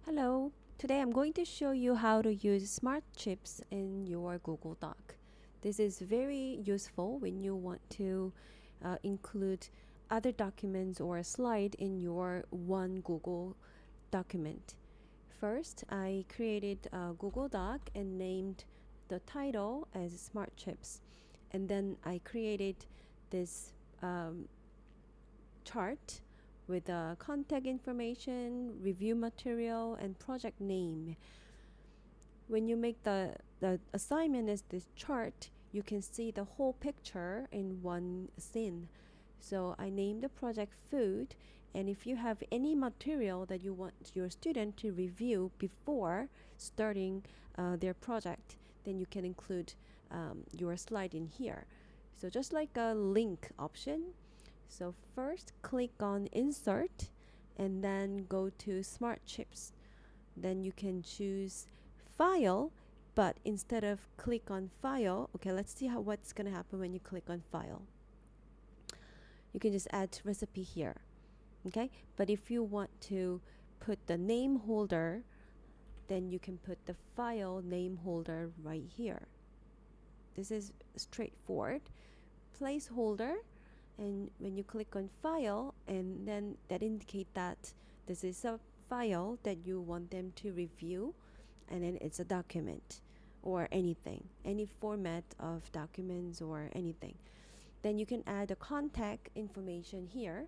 Hello, today I'm going to show you how to use Smart Chips in your Google Doc. This is very useful when you want to include other documents or a slide in your one Google document. First, I created a Google Doc and named the title as Smart Chips. And then I created this um, chart with contact information, review material, and project name. When you make the assignment as this chart, you can see the whole picture in one scene. So I named the project food, and if you have any material that you want your student to review before starting their project, then you can include your slide in here. So just like a link option, so first click on insert and then go to smart chips. Then you can choose file, but instead of click on file, okay, let's see what's going to happen when you click on file. You can just add recipe here, okay? But if you want to put the name holder, then you can put the file name holder right here. This is straightforward. Placeholder, and when you click on file, and then that indicate that this is a file that you want them to review, and then it's a document or anything, any format of documents or anything. Then you can add the contact information here.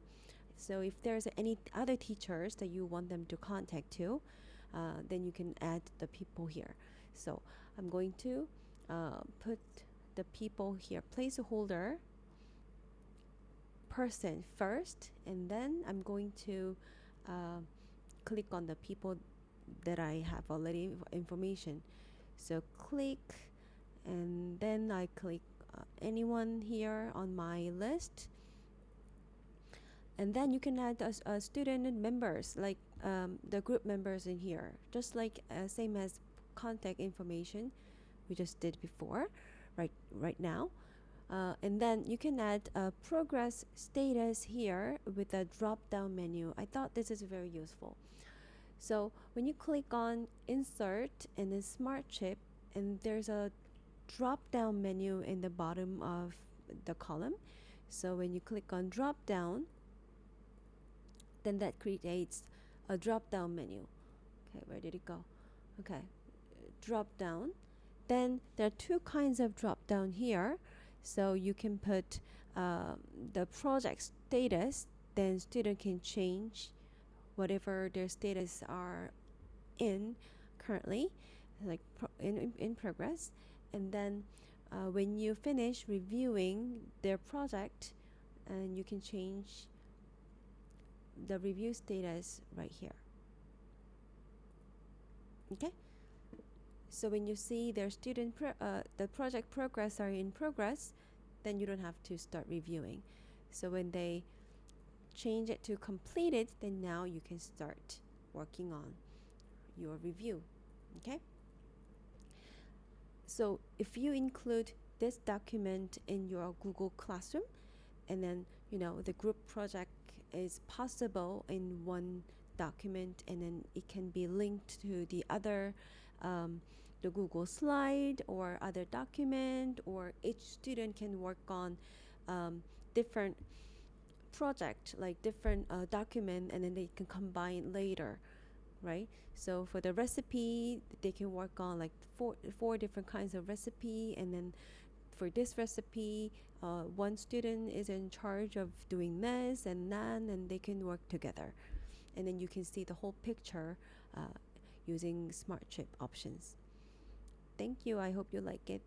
So if there's any other teachers that you want them to contact to, then you can add the people here. So I'm going to put the people here, placeholder person first, and then I'm going to uh, click on the people that I have already information. So click, and then I click anyone here on my list, and then you can add student members, like the group members in here, just like same as contact information we just did before, right now. And then you can add a progress status here with a drop down menu. I thought this is very useful. So when you click on insert and then smart chip, and there's a drop down menu in the bottom of the column. So when you click on drop down, then that creates a drop down menu. Okay, where did it go? Okay, drop down. Then there are two kinds of drop down here. So you can put the project status, then student can change whatever their status are in currently, like in progress. And then when you finish reviewing their project, and you can change the review status right here. Okay. So when you see their the project progress are in progress, then you don't have to start reviewing. So when they change it to completed, then now you can start working on your review. Okay. So if you include this document in your Google Classroom, and then the group project is possible in one document, and then it can be linked to the other the Google slide or other document, or each student can work on different project, like different document, and then they can combine later, right? So for the recipe, they can work on like four different kinds of recipe, and then for this recipe, one student is in charge of doing this and that, and they can work together. And then you can see the whole picture using smart chip options. Thank you. I hope you like it.